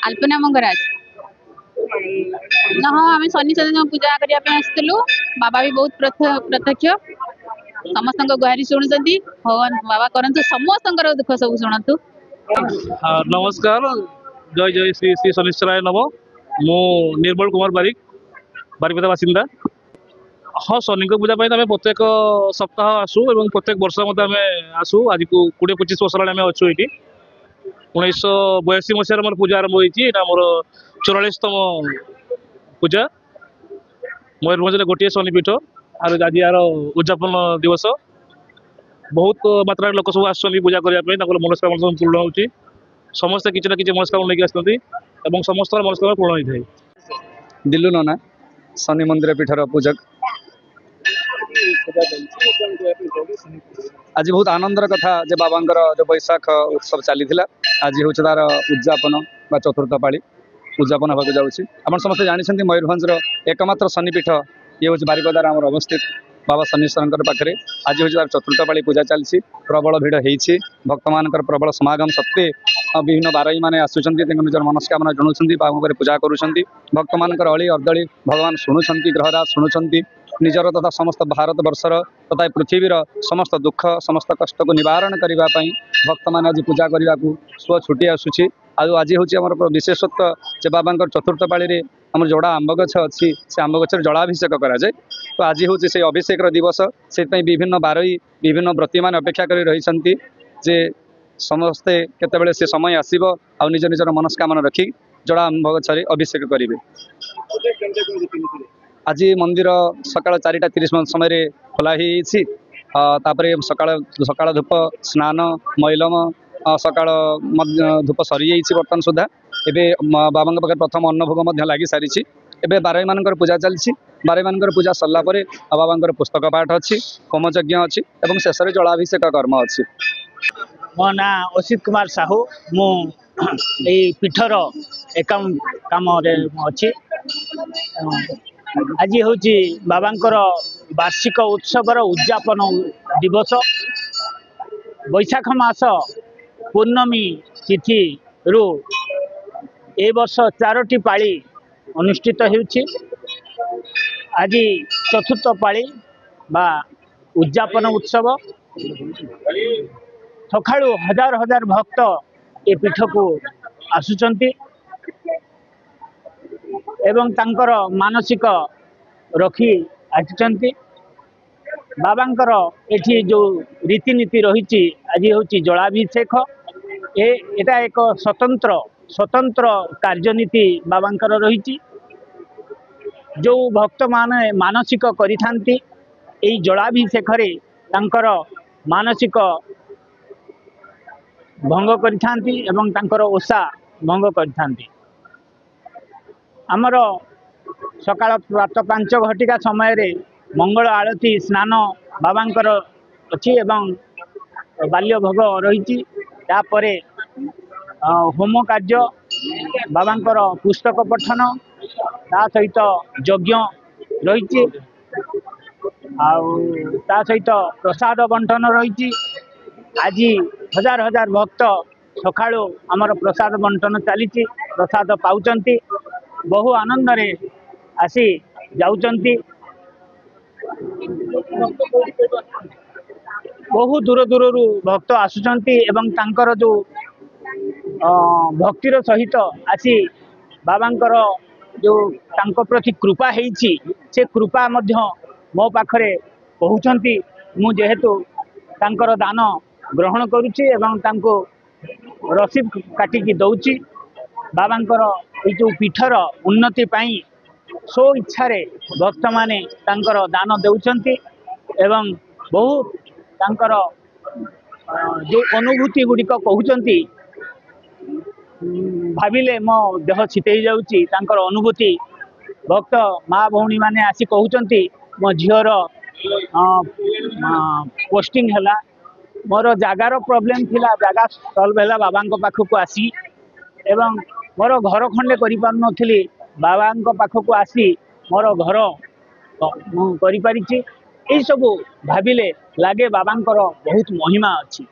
अल्पना मंगराज। हाँ आम शनि चंद्र पूजा करने आसलु। बाबा भी बहुत प्रत्यक्ष समस्त गुहारी शुणुंट भगवान बाबा करंतु समस्त दुख सब शुणु। नमस्कार जय जय श्री श्री शनिश्चराय नम। मु निर्मल कुमार बारिक बारिपदा बासिंदा। हाँ शनि पूजा आम प्रत्येक सप्ताह आसू और प्रत्येक वर्ष आसू। आज को 20-25 वर्ष आम अच्छु ये 1982 मसीह मोर पूजा आरंभ होती। मोर 44तम पूजा मयूरभंज गोटे शनिपीठ और आज यार उद्यापन दिवस। बहुत मात्रा लोक सब आस पूजा करने मनस्कामना सब पूर्ण हो। समस्ते किसी ना कि मनस्कामना लेकिन आसती समस्त मनस्कामना पूर्ण होता है। दिल्लू नना शनि मंदिर पीठर पूजक। आज बहुत आनंदर कथा जे बाबांकर जो बैशाख उत्सव चली आज हूँ तार उद्यापन बा चतुर्थ पाली उद्यापन होगा जाऊँगी। आप समस्त जानते मयूरभंजर एकमात्र शनिपीठ ये हूँ बारिपदार आम अवस्थित बाबा शनीश्वर पाखे। आज हूँ तार चतुर्थ पाली पूजा चलती। प्रबल भिड़ होती भक्त मान प्रबल समागम सत्वे विभिन्न बारई मैंने आसुँच निजर मनस्कामना जनाऊँ बाबा पूजा करुँच। भक्त मान अली अर्दली भगवान शुणुंट ग्रहराज शुणुंट निजर तथा समस्त भारत वर्षर तथा पृथ्वीर समस्त दुख समस्त कष्ट को निवारण करने भक्त मान आज पूजा करने को स्व छुट्टी आसूँ। आज हूँ विशेषत्व जे बाबा चतुर्थ पाली आम जोड़ा आंब गछ अच्छी से आंब गचर जलाभिषेक कराए। तो आज हूँ से अभिषेक दिवस से विभिन्न बारई विभिन्न व्रती मान अपेक्षा कर रही जे समस्ते केतबेले से समय आसीबो आ निज निजर मनस्कामना रखी जड़ा आंब गछरे अभिषेक करेंगे। आज मंदिर सकाल 4:30 समय खोलाई सकाल धूप स्नान मैलम सकाल धूप सरी बर्तमान सुधा एवं बाबा पाखे प्रथम अन्नभोग लगी सारी एवं बारई मान पूजा चलती। बारई मान पूजा सरलापर बाबा पुस्तक पाठ अच्छी होम यज्ञ अच्छी और शेष में जलाभिषेक कर्म अच्छी। मो ना असित कुमार साहू मु पीठर एकाउंट काम अच्छी। आज हूँ बाबांकर वार्षिक उत्सवर उद्यापन दिवस। बैशाख मास पूर्णमी तिथि रु ए वर्ष 4टी पाली अनुष्ठित होउछि। आज चतुर्थ पाली बा उद्यापन उत्सव सकाळु हजार हजार भक्त ए पीठ को आसुचंती एवं तांकर मानसिक रखी आसुचंती। बाबांकर एठी जो रीतिनीति रही आज हूँ जलाभिषेक एटा एक स्वतंत्र स्वतंत्र कार्यनीति बाबांकर रही जो भक्त माने मानसिक करिथांती एई जलाभिषेक रे तांकर मानसिक भंग करिथांती एवं तांकर ओषा भंग करिथांती। आमर सकाळ प्रातः 5 घटिका समय रे मंगल आरती स्नान बाबांकर अच्छी एवं बाल्य भोग रही। होम कार्य बाबांकर पुस्तक पठन ता सहित यज्ञ रही सहित प्रसाद बंटन रही। आज हजार हजार भक्त सकाळु आमर प्रसाद बंटन चली प्रसाद पाउचंती बहु आनंद रे आसी जाउचंती। बहु दूर दूर भक्त आसुचंती एवं तांकर जो भक्तिर सहित आसी बाबांकर जो तांको प्रति कृपा हेइची से कृपा मध्य मो पाखरे पहुँचंती। मु जेहेतु तांकर दान ग्रहण करुची एवं तांको रसीद काटिकी दउची। बाबांकर ये जो पीठर उन्नति पाई सो इच्छा रे भक्त माने तांकर दान देउचंती एवं बहुत तांकर जो अनुभूति गुड़िक कहउचंती भाविले मो देह छितई जाउची। तांकर अनुभूति भक्त माँ भौणी माने आसी कहउचंती मो झियर पोस्टिंग हला मोर जगार प्रॉब्लम थिला जगह सॉल्व हला बाबांको पाखकु आसी एवं मोर घर खंडे करि पार नथिली बाबांको पाखकु आसी मोर घर करि पारिछि। एई सब भाविले लागे बाबांकर बहुत महिमा अछि।